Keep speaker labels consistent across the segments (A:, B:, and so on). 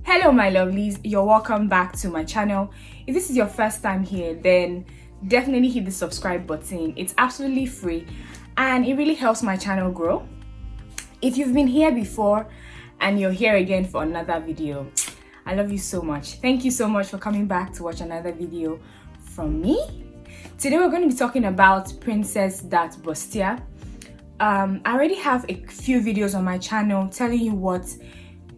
A: Hello my lovelies, you're welcome back to my channel. If this is your first time here, then definitely hit the subscribe button. It's absolutely free and it really helps my channel grow. If you've been here before and you're here again for another video, I love you so much. Thank you so much for coming back to watch another video from me. Today we're going to be talking about Bustier. I already have a few videos on my channel telling you what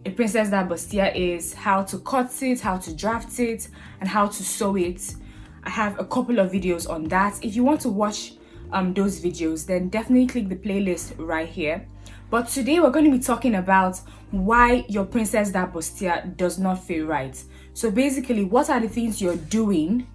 A: a Bustier is, how to cut it, how to draft it, and how to sew it. I have a couple of videos on that. If you want to watch those videos, then definitely click the playlist right here. But today we're going to be talking about why your Bustier does not fit right. So basically, what are the things you're doing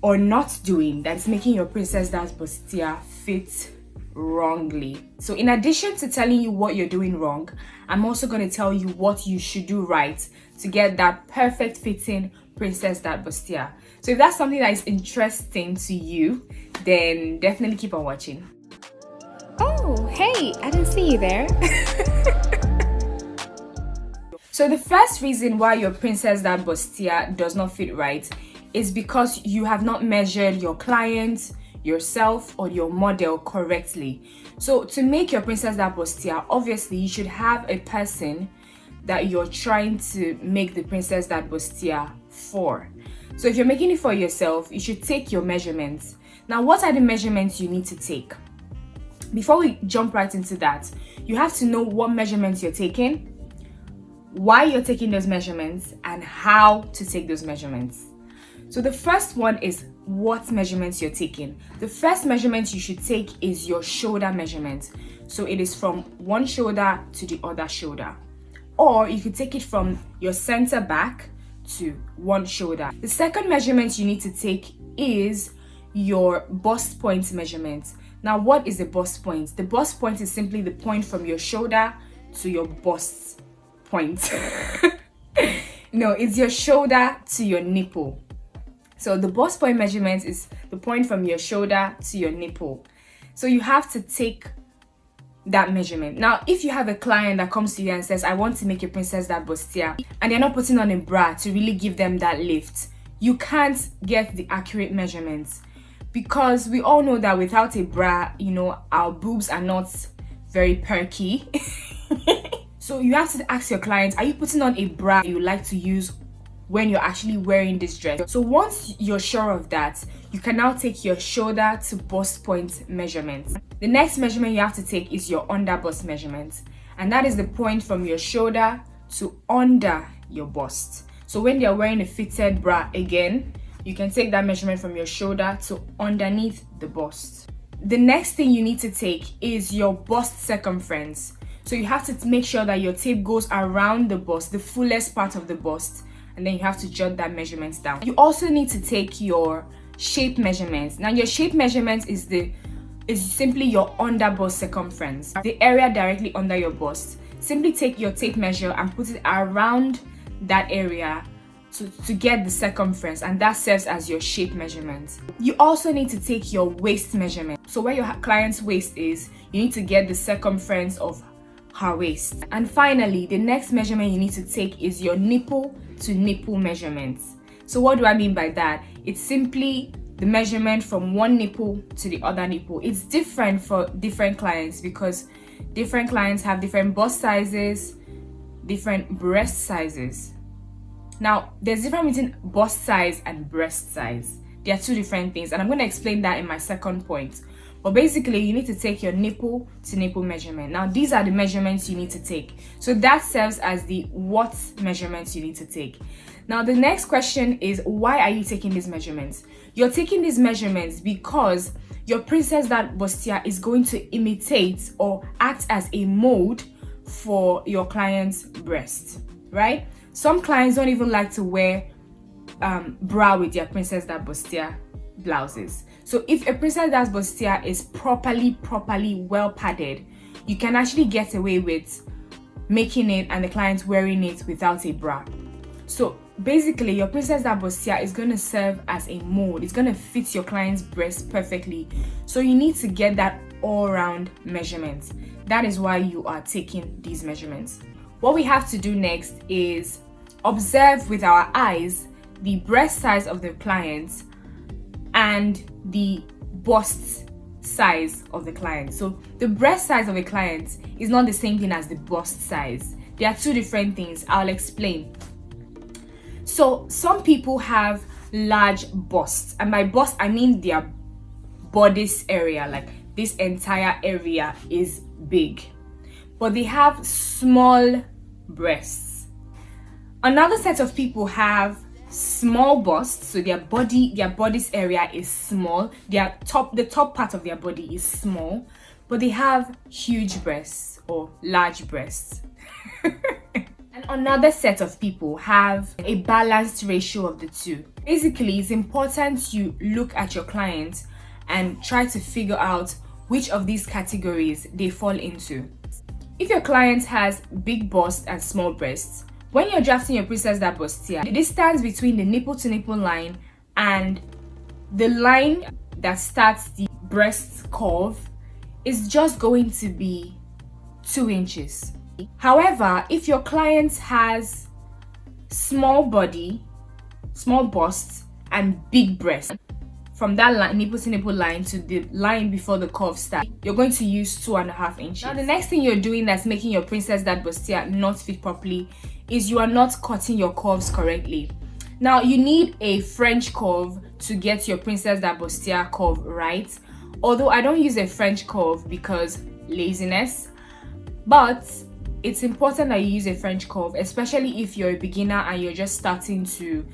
A: or not doing that's making your Bustier fit wrongly? So in addition to telling you what you're doing wrong, I'm also going to tell you what you should do right to get that perfect fitting Bustier. So if that's something that is interesting to you, then definitely keep on watching. Oh, hey, I didn't see you there. So the first reason why your Bustier does not fit right is because you have not measured your client, yourself, or your model correctly. So to make your Bustier, obviously you should have a person that you're trying to make the Bustier for. So if you're making it for yourself, you should take your measurements. Now, what are the measurements you need to take? Before we jump right into that, you have to know what measurements you're taking, why you're taking those measurements, and how to take those measurements. So the first one is what measurements you're taking. The first measurement you should take is your shoulder measurement. So it is from one shoulder to the other shoulder. Or you could take it from your center back to one shoulder. The second measurement you need to take is your bust point measurement. Now, what is the bust point? The bust point is simply the point from your shoulder to your bust point. No, it's your shoulder to your nipple. So the bust point measurement is the point from your shoulder to your nipple. So you have to take that measurement. Now, if you have a client that comes to you and says, I want to make your Bustier, and they're not putting on a bra to really give them that lift, you can't get the accurate measurements, because we all know that without a bra, our boobs are not very perky. So you have to ask your client, are you putting on a bra you like to use when you're actually wearing this dress? So once you're sure of that, you can now take your shoulder to bust point measurement. The next measurement you have to take is your underbust measurement, and that is the point from your shoulder to under your bust. So when you're wearing a fitted bra, again, you can take that measurement from your shoulder to underneath the bust. The next thing you need to take is your bust circumference. So you have to make sure that your tape goes around the bust, the fullest part of the bust, and then you have to jot that measurement down. You also need to take your shape measurements. Now, your shape measurement is simply your underbust circumference, the area directly under your bust. Simply take your tape measure and put it around that area to get the circumference, and that serves as your shape measurement. You also need to take your waist measurement. So where your client's waist is, you need to get the circumference of her waist. And finally, the next measurement you need to take is your nipple to nipple measurements. So what do I mean by that? It's simply the measurement from one nipple to the other nipple. It's different for different clients because different clients have different bust sizes, different breast sizes. Now, there's difference between bust size and breast size. They are two different things, and I'm going to explain that in my second point. But basically, you need to take your nipple to nipple measurement. Now, these are the measurements you need to take. So that serves as the what measurements you need to take. Now, the next question is, why are you taking these measurements? You're taking these measurements because your Bustier is going to imitate or act as a mold for your client's breast, right? Some clients don't even like to wear bra with their Bustier blouses. So if a Bustier is properly well padded, you can actually get away with making it and the client wearing it without a bra. So basically, your Bustier is going to serve as a mold. It's going to fit your client's breast perfectly. So you need to get that all-round measurement. That is why you are taking these measurements. What we have to do next is observe with our eyes the breast size of the client and the bust size of the client. So the breast size of a client is not the same thing as the bust size. They are two different things. I'll explain. So some people have large busts, and by bust I mean their bodice area, like this entire area is big, but they have small breasts. Another set of people have small busts, so their bodice area is small, the top part of their body is small, but they have huge breasts or large breasts. And another set of people have a balanced ratio of the two. Basically, it's important you look at your client and try to figure out which of these categories they fall into. If your client has big bust and small breasts, when you're drafting your princess that bustier, the distance between the nipple to nipple line and the line that starts the breast curve is just going to be 2 inches. However, if your client has small body, small bust, and big breast, from that line, nipple to nipple line to the line before the curve starts, you're going to use 2.5 inches. Now, the next thing you're doing that's making your princess that bustier not fit properly is you are not cutting your curves correctly. Now, you need a French curve to get your princess that bustier curve right. Although I don't use a French curve because laziness, but it's important that you use a French curve, especially if you're a beginner and you're just starting to,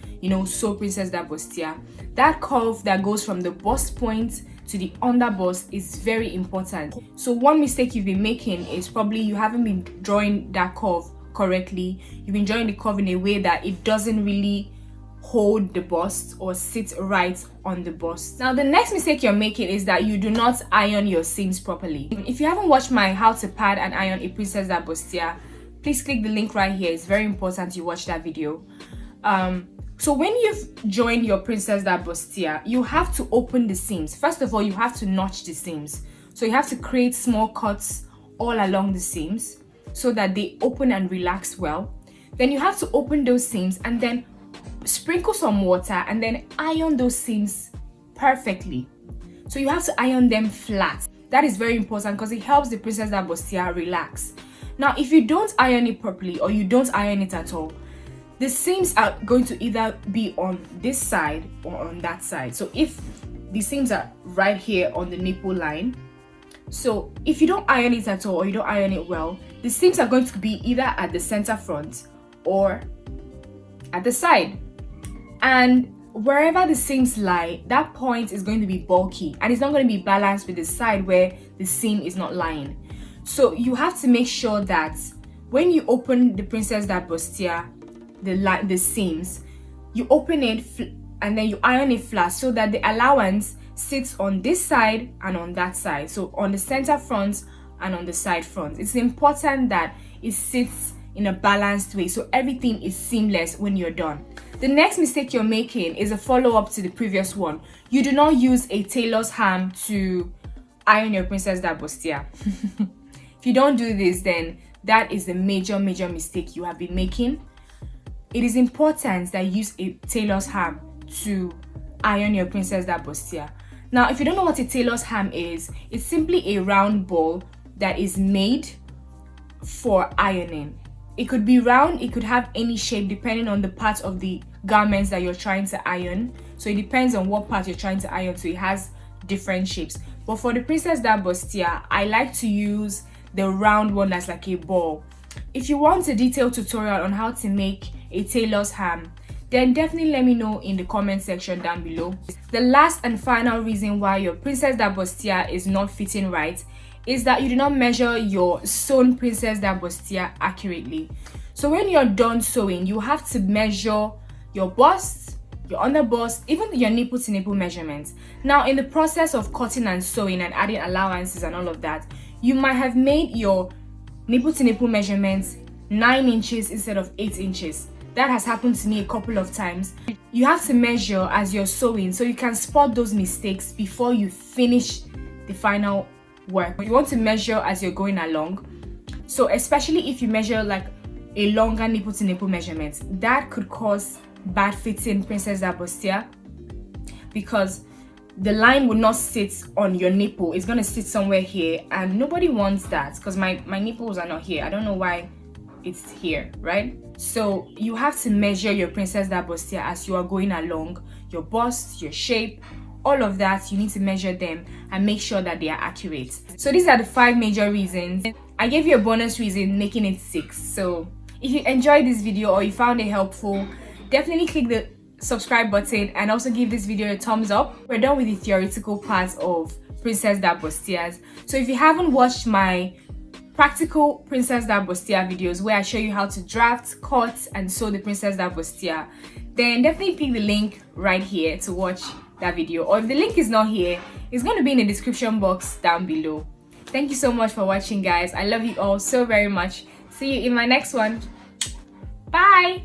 A: sew princess that bustier. That curve that goes from the bust point to the underbust is very important. So one mistake you've been making is probably you haven't been drawing that curve correctly. You've been drawing the curve in a way that it doesn't really hold the bust or sit right on the bust. Now, the next mistake you're making is that you do not iron your seams properly. If you haven't watched my how to pad and iron a princess that bustier, please click the link right here. It's very important you watch that video. So when you've joined your princess that bustier, you have to open the seams. First of all, you have to notch the seams. So you have to create small cuts all along the seams so that they open and relax well. Then you have to open those seams and then sprinkle some water and then iron those seams perfectly. So you have to iron them flat. That is very important because it helps the princess that bustier relax. Now, if you don't iron it properly or you don't iron it at all, the seams are going to either be on this side or on that side. So if the seams are right here on the nipple line, so if you don't iron it at all or you don't iron it well, the seams are going to be either at the center front or at the side. And wherever the seams lie, that point is going to be bulky and it's not going to be balanced with the side where the seam is not lying. So you have to make sure that when you open the princess that bustier, the seams, you open it and then you iron it flat so that the allowance sits on this side and on that side. So on the center front and on the side front. It's important that it sits in a balanced way so everything is seamless when you're done. The next mistake you're making is a follow-up to the previous one. You do not use a tailor's ham to iron your princess that bustier. If you don't do this, then that is the major mistake you have been making. It is important that you use a tailor's ham to iron your princess that bustier. Now, if you don't know what a tailor's ham is, it's simply a round ball that is made for ironing. It could be round, it could have any shape depending on the part of the garments that you're trying to iron. So it depends on what part you're trying to iron, so it has different shapes. But for the princess that bustier, I like to use the round one that's like a ball. If you want a detailed tutorial on how to make a tailor's ham, then definitely let me know in the comment section down below. The last and final reason why your princess that bustier is not fitting right is that you do not measure your sewn princess that bustier accurately. So when you're done sewing, you have to measure your bust, your underbust, even your nipple to nipple measurements. Now, in the process of cutting and sewing and adding allowances and all of that, you might have made your nipple to nipple measurements 9 inches instead of 8 inches. That has happened to me a couple of times. You have to measure as you're sewing so you can spot those mistakes before you finish the final work. You want to measure as you're going along. So especially if you measure like a longer nipple to nipple measurement, that could cause bad fitting princess that bustier, because the line would not sit on your nipple. It's going to sit somewhere here, and nobody wants that, because my nipples are not here. I don't know why it's here, right? So you have to measure your princess that bustier as you are going along. Your bust, your shape, all of that, you need to measure them and make sure that they are accurate. So these are the 5 major reasons. I gave you a bonus reason, making it 6. So if you enjoyed this video or you found it helpful, definitely click the subscribe button and also give this video a thumbs up. We're done with the theoretical part of princess that bustiers. So if you haven't watched my practical princess that bustier videos where I show you how to draft, cut and sew the princess that bustier, then definitely click the link right here to watch that video, or if the link is not here, it's going to be in the description box down below. Thank you so much for watching, guys. I love you all so very much. See you in my next one. Bye.